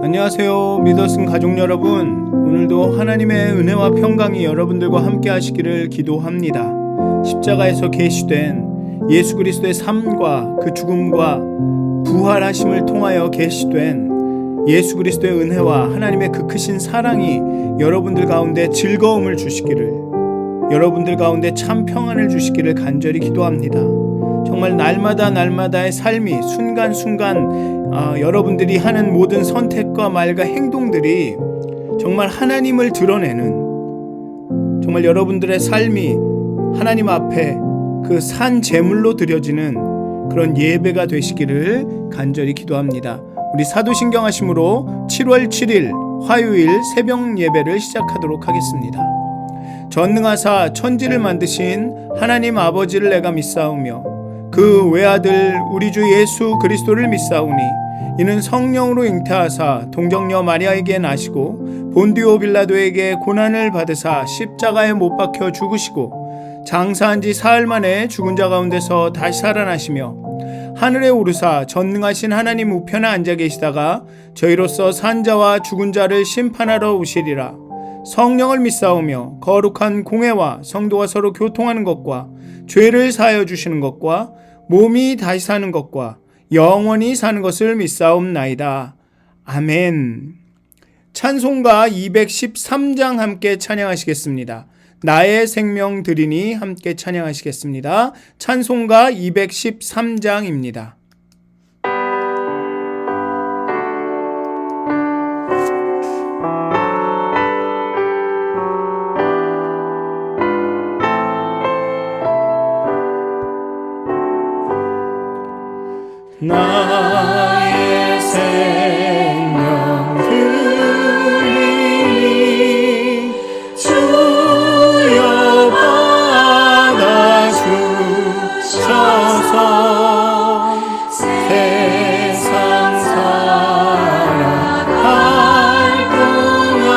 안녕하세요. 믿었은 가족 여러분, 오늘도 하나님의 은혜와 평강이 여러분들과 함께 하시기를 기도합니다. 십자가에서 계시된 예수 그리스도의 삶과 그 죽음과 부활하심을 통하여 계시된 예수 그리스도의 은혜와 하나님의 그 크신 사랑이 여러분들 가운데 즐거움을 주시기를, 여러분들 가운데 참 평안을 주시기를 간절히 기도합니다. 정말 날마다의 삶이 순간순간 여러분들이 하는 모든 선택과 말과 행동들이 정말 하나님을 드러내는, 정말 여러분들의 삶이 하나님 앞에 그 산 제물로 드려지는 그런 예배가 되시기를 간절히 기도합니다. 우리 사도신경 하심으로 7월 7일 화요일 새벽 예배를 시작하도록 하겠습니다. 전능하사 천지를 만드신 하나님 아버지를 내가 믿사오며 그 외아들 우리 주 예수 그리스도를 믿사오니 이는 성령으로 잉태하사 동정녀 마리아에게 나시고 본디오 빌라도에게 고난을 받으사 십자가에 못 박혀 죽으시고 장사한 지 사흘 만에 죽은 자 가운데서 다시 살아나시며 하늘에 오르사 전능하신 하나님 우편에 앉아 계시다가 저희로서 산 자와 죽은 자를 심판하러 오시리라. 성령을 믿사오며 거룩한 공회와 성도가 서로 교통하는 것과 죄를 사하여 주시는 것과 몸이 다시 사는 것과 영원히 사는 것을 믿사옵나이다. 아멘. 찬송가 213장 함께 찬양하시겠습니다. 나의 생명 드리니 함께 찬양하시겠습니다. 찬송가 213장입니다. 나의 생명 드리니 주여 받아주셔서 세상 살아갈 동안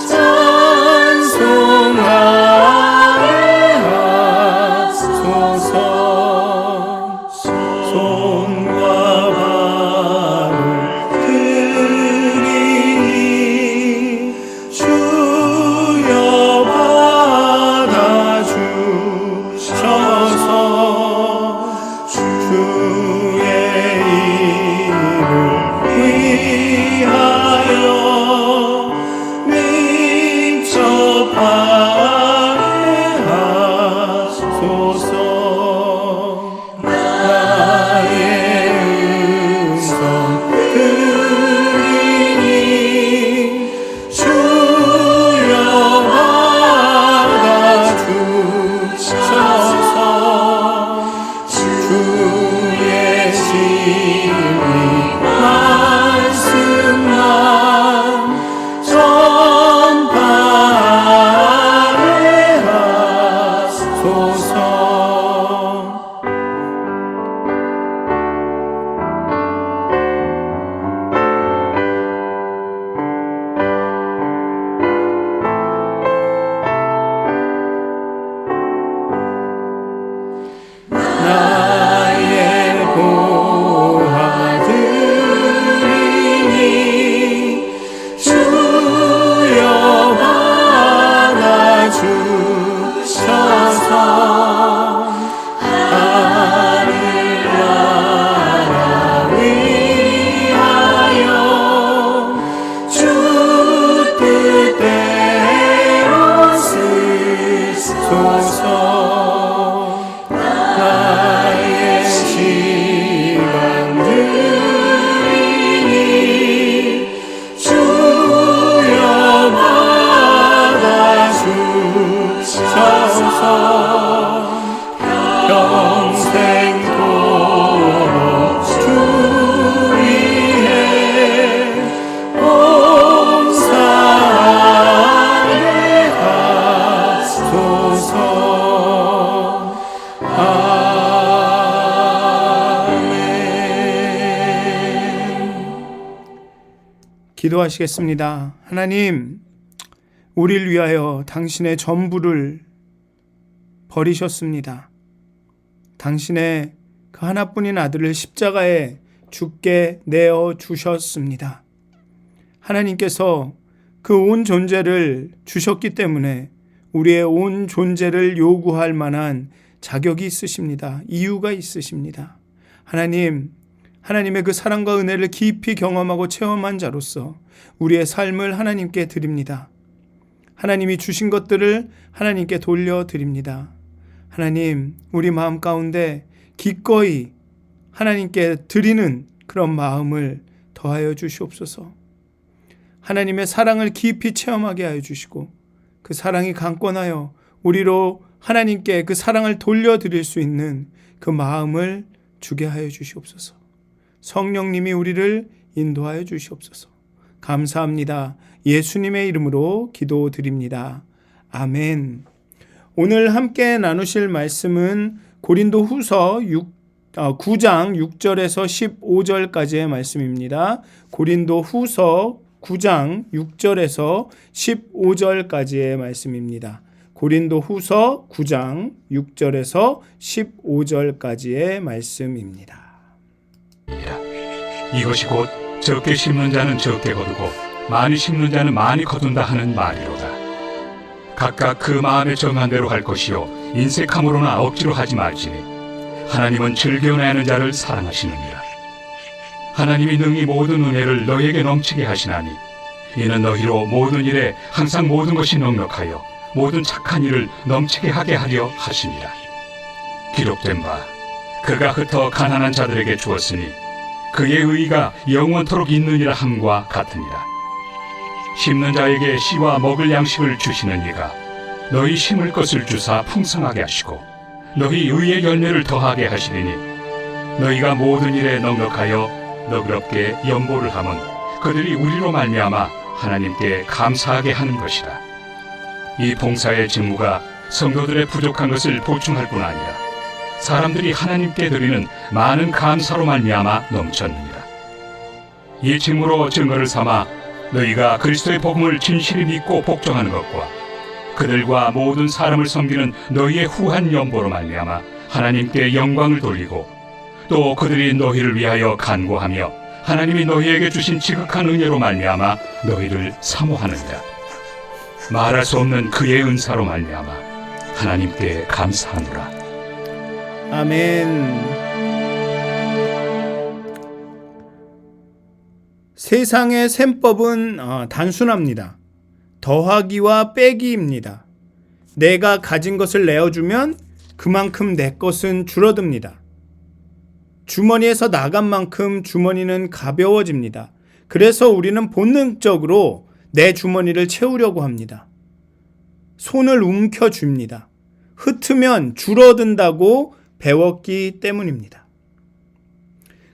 찬송하게 하소서. 손과 발을 드리니 주여 받아주셔서 주의 이름을 위하여 민첩하게 하소서. 기도하시겠습니다. 하나님, 우리를 위하여 당신의 전부를 버리셨습니다. 당신의 그 하나뿐인 아들을 십자가에 주께 내어 주셨습니다. 하나님께서 그 온 존재를 주셨기 때문에 우리의 온 존재를 요구할 만한 자격이 있으십니다. 이유가 있으십니다. 하나님의 그 사랑과 은혜를 깊이 경험하고 체험한 자로서 우리의 삶을 하나님께 드립니다. 하나님이 주신 것들을 하나님께 돌려드립니다. 하나님, 우리 마음 가운데 기꺼이 하나님께 드리는 그런 마음을 더하여 주시옵소서. 하나님의 사랑을 깊이 체험하게 하여 주시고 그 사랑이 강권하여 우리로 하나님께 그 사랑을 돌려드릴 수 있는 그 마음을 주게 하여 주시옵소서. 성령님이 우리를 인도하여 주시옵소서. 감사합니다. 예수님의 이름으로 기도드립니다. 아멘. 오늘 함께 나누실 말씀은 고린도 후서 9장 6절에서 15절까지의 말씀입니다. 고린도 후서 9장 6절에서 15절까지의 말씀입니다. 고린도 후서 9장 6절에서 15절까지의 말씀입니다. 이것이 곧 적게 심는 자는 적게 거두고 많이 심는 자는 많이 거둔다 하는 말이로다. 각각 그 마음에 정한 대로 할 것이요 인색함으로나 억지로 하지 말지니 하나님은 즐겨 내는 자를 사랑하시느니라. 하나님이 능히 모든 은혜를 너희에게 넘치게 하시나니 이는 너희로 모든 일에 항상 모든 것이 넉넉하여 모든 착한 일을 넘치게 하게 하려 하심이라. 기록된 바 그가 흩어 가난한 자들에게 주었으니 그의 의가 영원토록 있느니라 함과 같으니라. 심는 자에게 씨와 먹을 양식을 주시는 이가 너희 심을 것을 주사 풍성하게 하시고 너희 의의 열매를 더하게 하시리니 너희가 모든 일에 넉넉하여 너그럽게 연보를 하면 그들이 우리로 말미암아 하나님께 감사하게 하는 것이라. 이 봉사의 직무가 성도들의 부족한 것을 보충할 뿐 아니라 사람들이 하나님께 드리는 많은 감사로 말미암아 넘쳤느니라. 이 직무로 증거를 삼아 너희가 그리스도의 복음을 진실히 믿고 복종하는 것과 그들과 모든 사람을 섬기는 너희의 후한 연보로 말미암아 하나님께 영광을 돌리고 또 그들이 너희를 위하여 간구하며 하나님이 너희에게 주신 지극한 은혜로 말미암아 너희를 사모하느니라. 말할 수 없는 그의 은사로 말미암아 하나님께 감사하노라. 아멘. 세상의 셈법은 단순합니다. 더하기와 빼기입니다. 내가 가진 것을 내어주면 그만큼 내 것은 줄어듭니다. 주머니에서 나간 만큼 주머니는 가벼워집니다. 그래서 우리는 본능적으로 내 주머니를 채우려고 합니다. 손을 움켜쥡니다. 흩으면 줄어든다고 배웠기 때문입니다.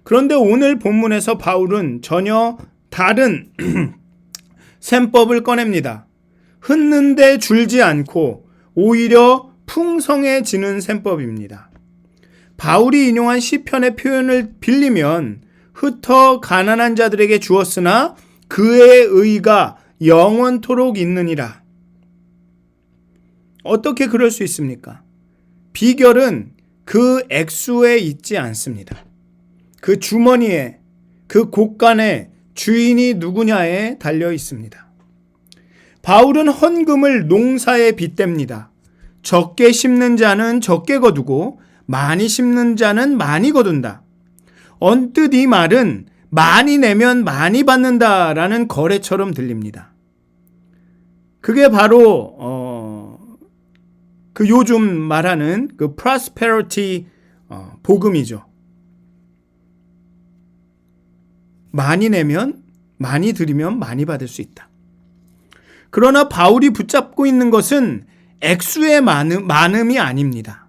그런데 오늘 본문에서 바울은 전혀 다른 셈법을 꺼냅니다. 흩는데 줄지 않고 오히려 풍성해지는 셈법입니다. 바울이 인용한 시편의 표현을 빌리면 흩어 가난한 자들에게 주었으나 그의 의가 영원토록 있느니라. 어떻게 그럴 수 있습니까? 비결은 그 액수에 있지 않습니다. 그 주머니에, 그 곳간에 주인이 누구냐에 달려 있습니다. 바울은 헌금을 농사에 빗댑니다. 적게 심는 자는 적게 거두고 많이 심는 자는 많이 거둔다. 언뜻 이 말은 많이 내면 많이 받는다라는 거래처럼 들립니다. 그게 바로 그 요즘 말하는 그 prosperity 복음이죠. 많이 내면 많이 드리면 많이 받을 수 있다. 그러나 바울이 붙잡고 있는 것은 액수의 많음이 아닙니다.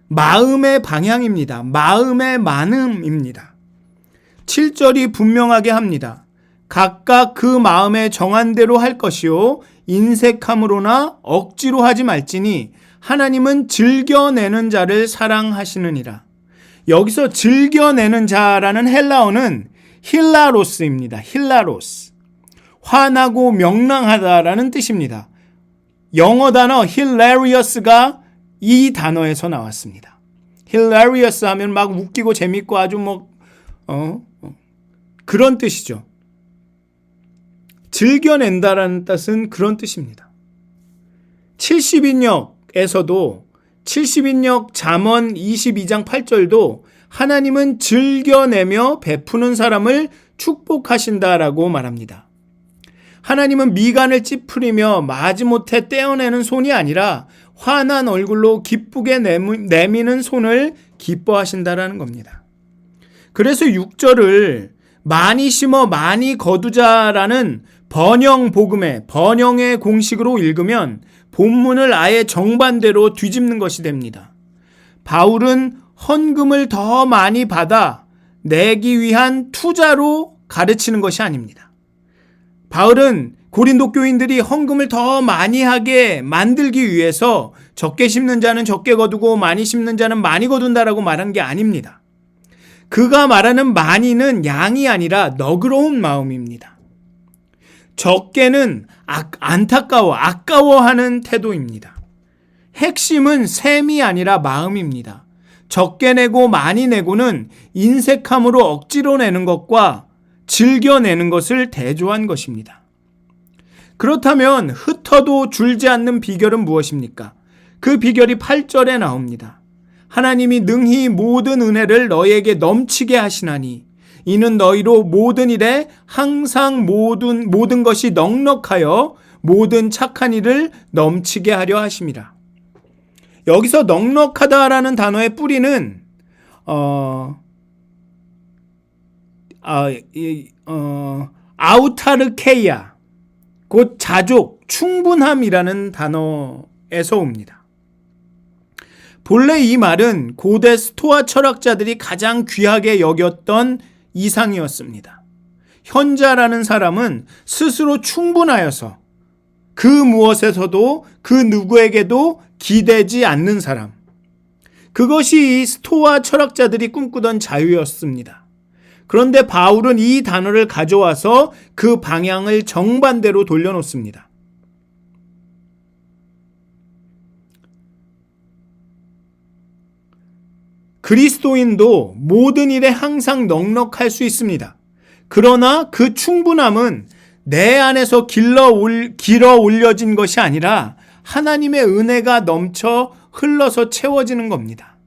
마음의 방향입니다. 마음의 많음입니다. 7절이 분명하게 합니다. 각각 그 마음에 정한 대로 할 것이요 인색함으로나 억지로 하지 말지니 하나님은 즐겨내는 자를 사랑하시느니라. 여기서 즐겨내는 자라는 헬라어는 힐라로스입니다. 힐라로스. 화나고 명랑하다라는 뜻입니다. 영어 단어 hilarious가 이 단어에서 나왔습니다. hilarious 하면 막 웃기고 재밌고 아주 그런 뜻이죠. 즐겨낸다라는 뜻은 그런 뜻입니다. 70인역에서도 70인역 잠언 22장 8절도 하나님은 즐겨내며 베푸는 사람을 축복하신다라고 말합니다. 하나님은 미간을 찌푸리며 마지못해 떼어내는 손이 아니라 환한 얼굴로 기쁘게 내미는 손을 기뻐하신다라는 겁니다. 그래서 6절을 많이 심어 많이 거두자라는 번영의 공식으로 읽으면 본문을 아예 정반대로 뒤집는 것이 됩니다. 바울은 헌금을 더 많이 받아 내기 위한 투자로 가르치는 것이 아닙니다. 바울은 고린도 교인들이 헌금을 더 많이 하게 만들기 위해서 적게 심는 자는 적게 거두고 많이 심는 자는 많이 거둔다라고 말한 게 아닙니다. 그가 말하는 많이는 양이 아니라 너그러운 마음입니다. 적게는 아까워하는 태도입니다. 핵심은 셈이 아니라 마음입니다. 적게 내고 많이 내고는 인색함으로 억지로 내는 것과 즐겨내는 것을 대조한 것입니다. 그렇다면 흩어도 줄지 않는 비결은 무엇입니까? 그 비결이 8절에 나옵니다. 하나님이 능히 모든 은혜를 너희에게 넘치게 하시나니 이는 너희로 모든 일에 항상 모든 것이 넉넉하여 모든 착한 일을 넘치게 하려 하심이라. 여기서 넉넉하다라는 단어의 뿌리는 아우타르케이아, 곧 자족, 충분함이라는 단어에서 옵니다. 본래 이 말은 고대 스토아 철학자들이 가장 귀하게 여겼던 이상이었습니다. 현자라는 사람은 스스로 충분하여서 그 무엇에서도 그 누구에게도 기대지 않는 사람. 그것이 스토아 철학자들이 꿈꾸던 자유였습니다. 그런데 바울은 이 단어를 가져와서 그 방향을 정반대로 돌려놓습니다. 그리스도인도 모든 일에 항상 넉넉할 수 있습니다. 그러나 그 충분함은 내 안에서 길어 올려진 것이 아니라 하나님의 은혜가 넘쳐 흘러서 채워지는 겁니다.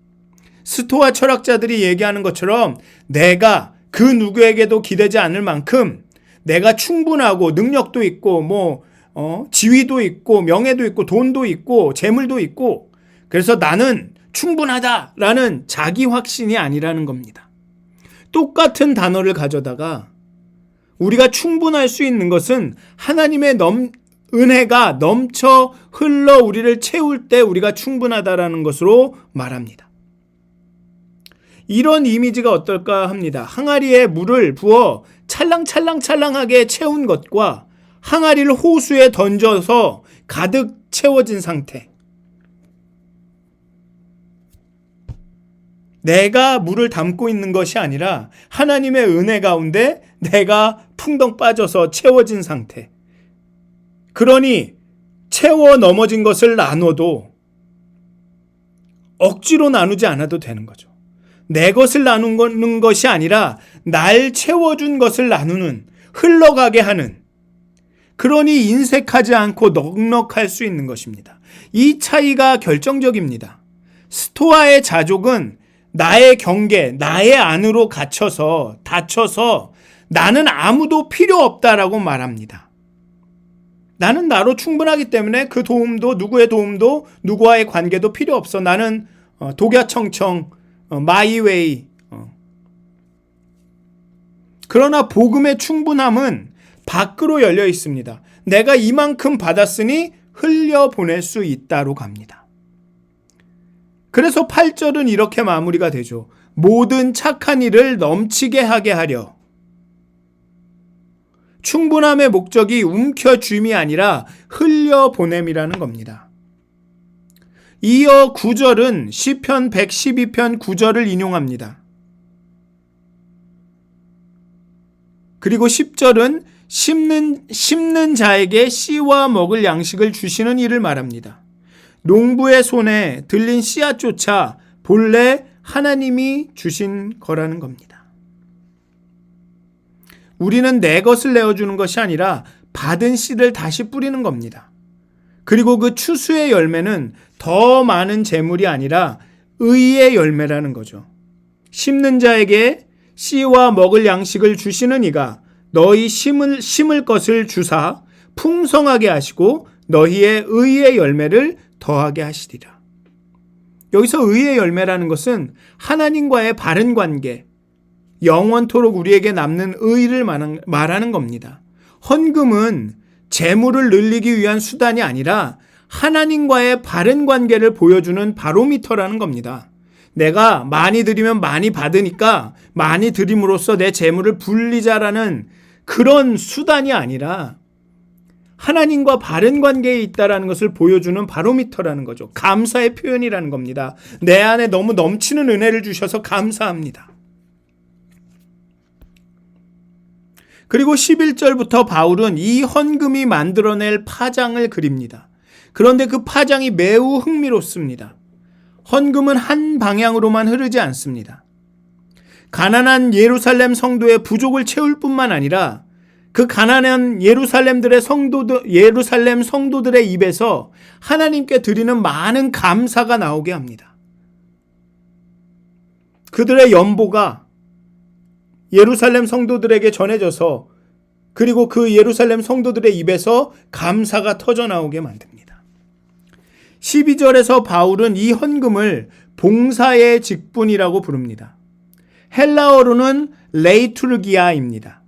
스토아 철학자들이 얘기하는 것처럼 내가 그 누구에게도 기대지 않을 만큼 내가 충분하고 능력도 있고 지위도 있고 명예도 있고 돈도 있고 재물도 있고 그래서 나는 충분하다라는 자기 확신이 아니라는 겁니다. 똑같은 단어를 가져다가 우리가 충분할 수 있는 것은 하나님의 은혜가 넘쳐 흘러 우리를 채울 때 우리가 충분하다라는 것으로 말합니다. 이런 이미지가 어떨까 합니다. 항아리에 물을 부어 찰랑찰랑찰랑하게 채운 것과 항아리를 호수에 던져서 가득 채워진 상태. 내가 물을 담고 있는 것이 아니라 하나님의 은혜 가운데 내가 풍덩 빠져서 채워진 상태. 그러니 채워 넘어진 것을 나눠도 억지로 나누지 않아도 되는 거죠. 내 것을 나누는 것이 아니라 날 채워준 것을 나누는, 흘러가게 하는, 그러니 인색하지 않고 넉넉할 수 있는 것입니다. 이 차이가 결정적입니다. 스토아의 자족은 나의 경계, 나의 안으로 닫혀서 나는 아무도 필요 없다라고 말합니다. 나는 나로 충분하기 때문에 그 도움도, 누구의 도움도, 누구와의 관계도 필요 없어. 나는 독야청청, 마이웨이. 그러나 복음의 충분함은 밖으로 열려 있습니다. 내가 이만큼 받았으니 흘려보낼 수 있다로 갑니다. 그래서 8절은 이렇게 마무리가 되죠. 모든 착한 일을 넘치게 하게 하려. 충분함의 목적이 움켜쥡이 아니라 흘려보냄이라는 겁니다. 이어 9절은 시편 112편 9절을 인용합니다. 그리고 10절은 심는 자에게 씨와 먹을 양식을 주시는 일을 말합니다. 농부의 손에 들린 씨앗조차 본래 하나님이 주신 거라는 겁니다. 우리는 내 것을 내어주는 것이 아니라 받은 씨를 다시 뿌리는 겁니다. 그리고 그 추수의 열매는 더 많은 재물이 아니라 의의 열매라는 거죠. 심는 자에게 씨와 먹을 양식을 주시는 이가 너희 심을 것을 주사 풍성하게 하시고 너희의 의의 열매를 더하게 하시리라. 여기서 의의 열매라는 것은 하나님과의 바른 관계, 영원토록 우리에게 남는 의를 말하는 겁니다. 헌금은 재물을 늘리기 위한 수단이 아니라 하나님과의 바른 관계를 보여주는 바로미터라는 겁니다. 내가 많이 드리면 많이 받으니까 많이 드림으로써 내 재물을 불리자라는 그런 수단이 아니라 하나님과 바른 관계에 있다라는 것을 보여주는 바로미터라는 거죠. 감사의 표현이라는 겁니다. 내 안에 너무 넘치는 은혜를 주셔서 감사합니다. 그리고 11절부터 바울은 이 헌금이 만들어낼 파장을 그립니다. 그런데 그 파장이 매우 흥미롭습니다. 헌금은 한 방향으로만 흐르지 않습니다. 가난한 예루살렘 성도의 부족을 채울 뿐만 아니라 그 가난한 예루살렘 성도들의 입에서 하나님께 드리는 많은 감사가 나오게 합니다. 그들의 연보가 예루살렘 성도들에게 전해져서 그리고 그 예루살렘 성도들의 입에서 감사가 터져나오게 만듭니다. 12절에서 바울은 이 헌금을 봉사의 직분이라고 부릅니다. 헬라어로는 레이투르기아입니다.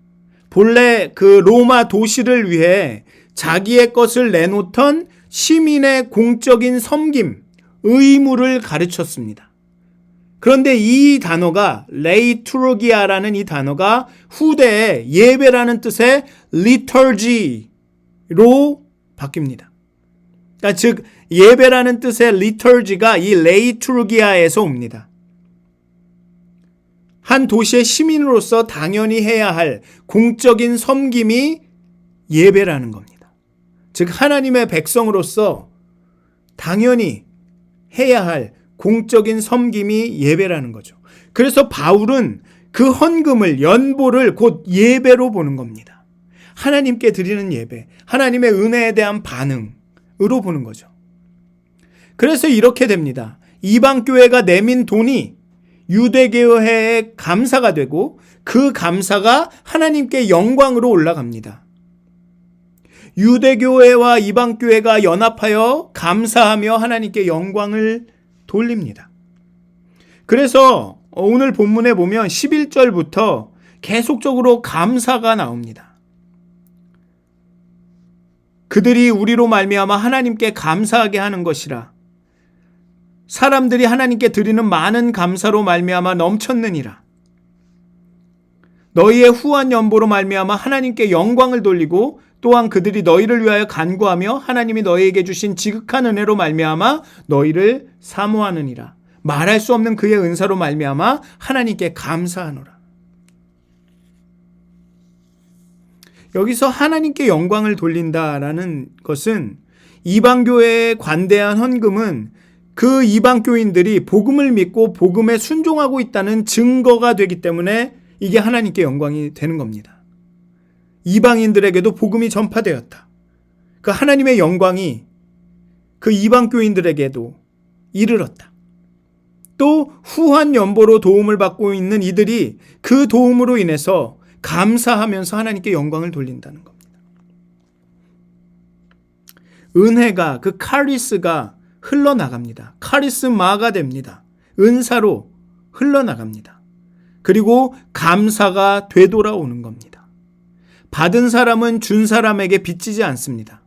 본래 그 로마 도시를 위해 자기의 것을 내놓던 시민의 공적인 섬김, 의무를 가르쳤습니다. 그런데 이 단어가 레이투르기아라는 이 단어가 후대에 예배라는 뜻의 liturgy로 바뀝니다. 그러니까 즉 예배라는 뜻의 liturgy가 이 레이투르기아에서 옵니다. 한 도시의 시민으로서 당연히 해야 할 공적인 섬김이 예배라는 겁니다. 즉 하나님의 백성으로서 당연히 해야 할 공적인 섬김이 예배라는 거죠. 그래서 바울은 그 헌금을, 연보를 곧 예배로 보는 겁니다. 하나님께 드리는 예배, 하나님의 은혜에 대한 반응으로 보는 거죠. 그래서 이렇게 됩니다. 이방교회가 내민 돈이 유대교회의 감사가 되고 그 감사가 하나님께 영광으로 올라갑니다. 유대교회와 이방교회가 연합하여 감사하며 하나님께 영광을 돌립니다. 그래서 오늘 본문에 보면 11절부터 계속적으로 감사가 나옵니다. 그들이 우리로 말미암아 하나님께 감사하게 하는 것이라. 사람들이 하나님께 드리는 많은 감사로 말미암아 넘쳤느니라. 너희의 후한 연보로 말미암아 하나님께 영광을 돌리고 또한 그들이 너희를 위하여 간구하며 하나님이 너희에게 주신 지극한 은혜로 말미암아 너희를 사모하느니라. 말할 수 없는 그의 은사로 말미암아 하나님께 감사하노라. 여기서 하나님께 영광을 돌린다라는 것은 이방교회에 관대한 헌금은 그 이방교인들이 복음을 믿고 복음에 순종하고 있다는 증거가 되기 때문에 이게 하나님께 영광이 되는 겁니다. 이방인들에게도 복음이 전파되었다. 그 하나님의 영광이 그 이방교인들에게도 이르렀다. 또 후한 연보로 도움을 받고 있는 이들이 그 도움으로 인해서 감사하면서 하나님께 영광을 돌린다는 겁니다. 은혜가, 그 카리스가 흘러나갑니다. 카리스마가 됩니다. 은사로 흘러나갑니다. 그리고 감사가 되돌아오는 겁니다. 받은 사람은 준 사람에게 빚지지 않습니다.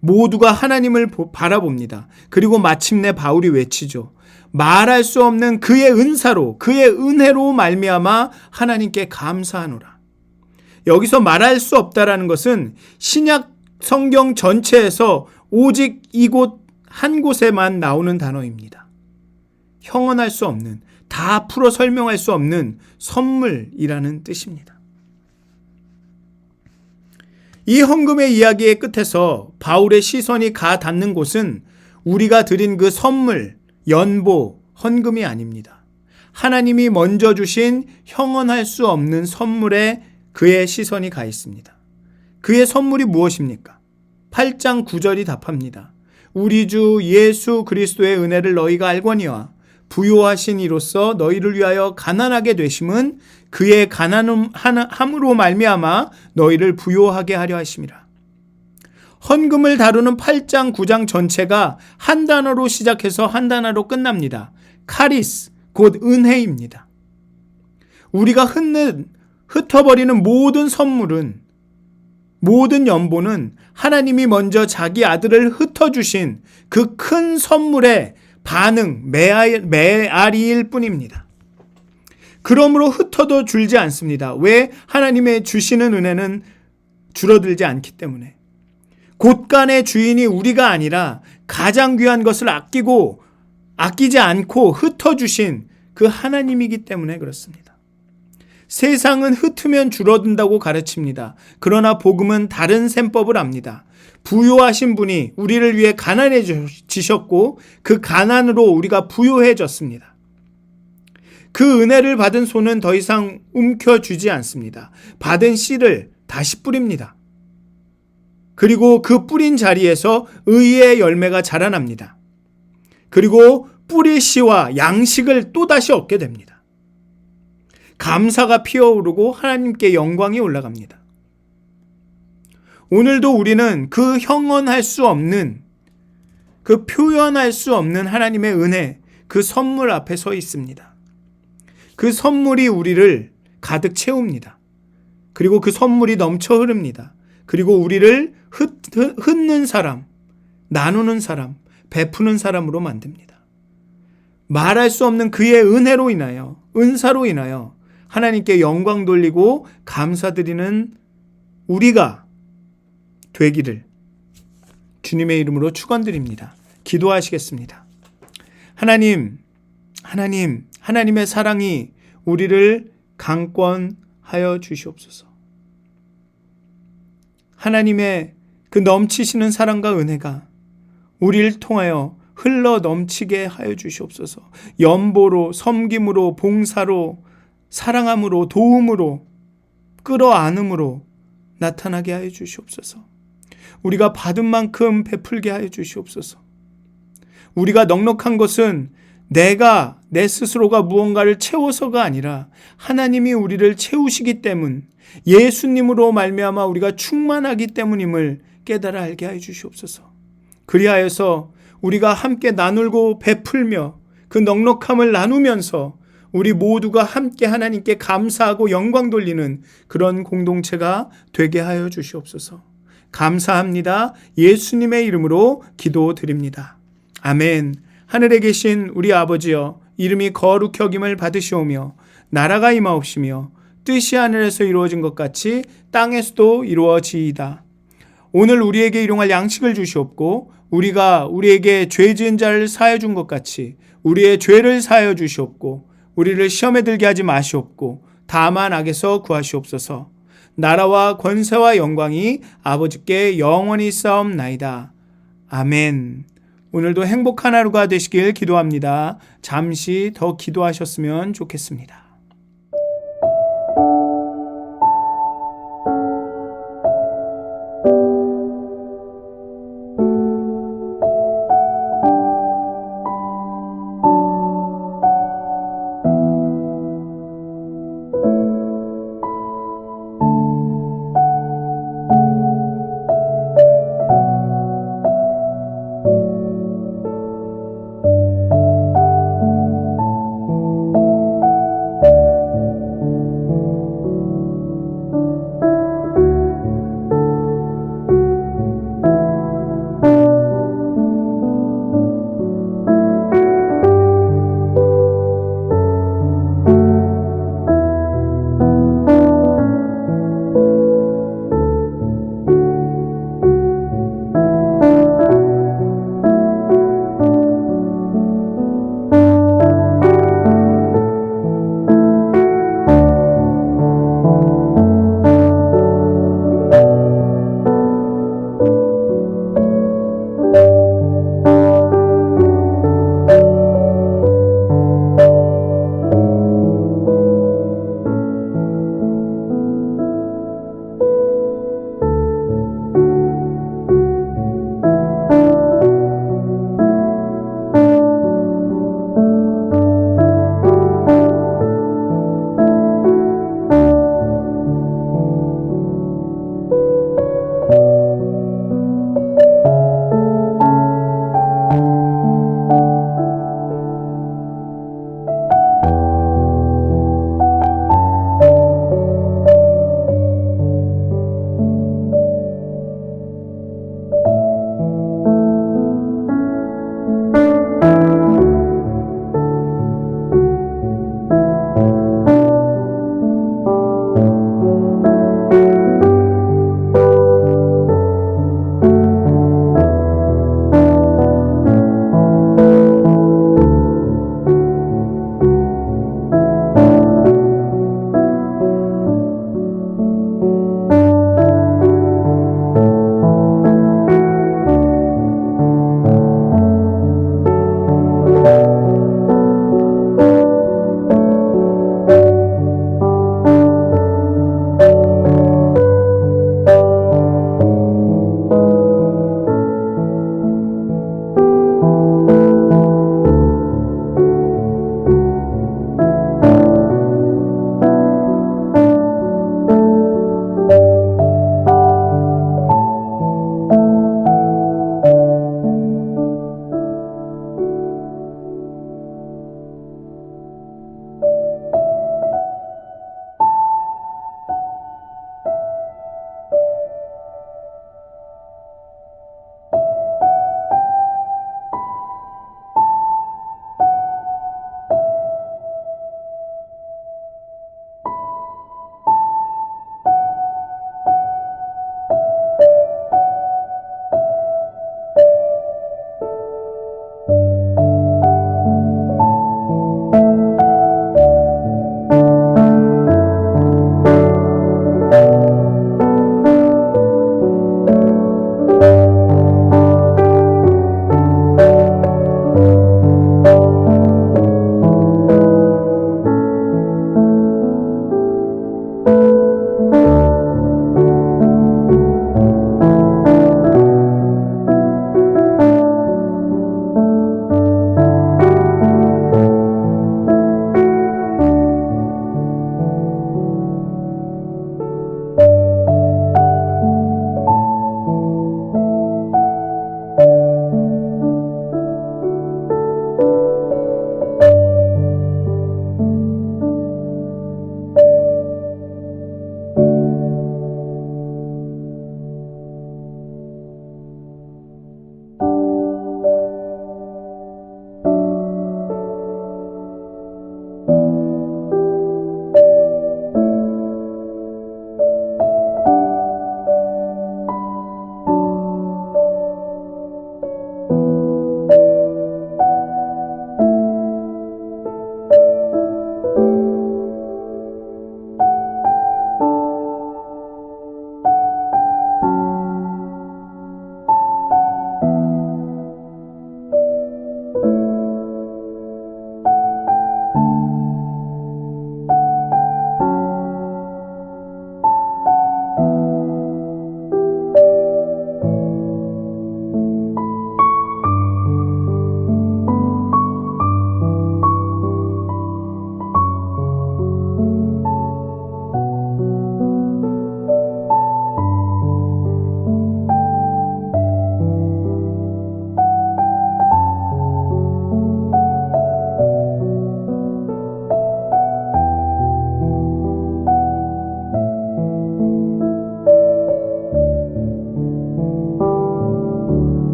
모두가 하나님을 바라봅니다. 그리고 마침내 바울이 외치죠. 말할 수 없는 그의 은사로, 그의 은혜로 말미암아 하나님께 감사하노라. 여기서 말할 수 없다라는 것은 신약 성경 전체에서 오직 이곳 한 곳에만 나오는 단어입니다. 형언할 수 없는, 다 풀어 설명할 수 없는 선물이라는 뜻입니다. 이 헌금의 이야기의 끝에서 바울의 시선이 가 닿는 곳은 우리가 드린 그 선물, 연보, 헌금이 아닙니다. 하나님이 먼저 주신 형언할 수 없는 선물의 그의 시선이 가 있습니다. 그의 선물이 무엇입니까? 8장 9절이 답합니다. 우리 주 예수 그리스도의 은혜를 너희가 알거니와 부요하신 이로써 너희를 위하여 가난하게 되심은 그의 가난함으로 말미암아 너희를 부요하게 하려 하심이라. 헌금을 다루는 8장 9장 전체가 한 단어로 시작해서 한 단어로 끝납니다. 카리스, 곧 은혜입니다. 우리가 흩어버리는 모든 선물은, 모든 연보는 하나님이 먼저 자기 아들을 흩어주신 그 큰 선물의 반응, 메아리일 뿐입니다. 그러므로 흩어도 줄지 않습니다. 왜? 하나님의 주시는 은혜는 줄어들지 않기 때문에. 곳간의 주인이 우리가 아니라 가장 귀한 것을 아끼지 않고 흩어주신 그 하나님이기 때문에 그렇습니다. 세상은 흩으면 줄어든다고 가르칩니다. 그러나 복음은 다른 셈법을 압니다. 부요하신 분이 우리를 위해 가난해지셨고 그 가난으로 우리가 부요해졌습니다. 그 은혜를 받은 손은 더 이상 움켜쥐지 않습니다. 받은 씨를 다시 뿌립니다. 그리고 그 뿌린 자리에서 의의 열매가 자라납니다. 그리고 뿌리 씨와 양식을 또다시 얻게 됩니다. 감사가 피어오르고 하나님께 영광이 올라갑니다. 오늘도 우리는 그 형언할 수 없는, 그 표현할 수 없는 하나님의 은혜, 그 선물 앞에 서 있습니다. 그 선물이 우리를 가득 채웁니다. 그리고 그 선물이 넘쳐 흐릅니다. 그리고 우리를 흩는 사람, 나누는 사람, 베푸는 사람으로 만듭니다. 말할 수 없는 그의 은혜로 인하여, 은사로 인하여 하나님께 영광 돌리고 감사드리는 우리가 되기를 주님의 이름으로 축원드립니다. 기도하시겠습니다. 하나님의 사랑이 우리를 강권하여 주시옵소서. 하나님의 그 넘치시는 사랑과 은혜가 우리를 통하여 흘러 넘치게 하여 주시옵소서. 연보로, 섬김으로, 봉사로, 사랑함으로, 도움으로, 끌어안음으로 나타나게 하여 주시옵소서. 우리가 받은 만큼 베풀게 하여 주시옵소서. 우리가 넉넉한 것은 내 스스로가 무언가를 채워서가 아니라 하나님이 우리를 채우시기 때문, 예수님으로 말미암아 우리가 충만하기 때문임을 깨달아 알게 하여 주시옵소서. 그리하여서 우리가 함께 나누고 베풀며 그 넉넉함을 나누면서 우리 모두가 함께 하나님께 감사하고 영광 돌리는 그런 공동체가 되게 하여 주시옵소서. 감사합니다. 예수님의 이름으로 기도드립니다. 아멘. 하늘에 계신 우리 아버지여, 이름이 거룩히 여김을 받으시오며 나라가 임하옵시며 뜻이 하늘에서 이루어진 것 같이 땅에서도 이루어지이다. 오늘 우리에게 일용할 양식을 주시옵고 우리가 우리에게 죄 지은 자를 사하여 준 것 같이 우리의 죄를 사하여 주시옵고 우리를 시험에 들게 하지 마시옵고 다만 악에서 구하시옵소서. 나라와 권세와 영광이 아버지께 영원히 있사옵나이다. 아멘. 오늘도 행복한 하루가 되시길 기도합니다. 잠시 더 기도하셨으면 좋겠습니다.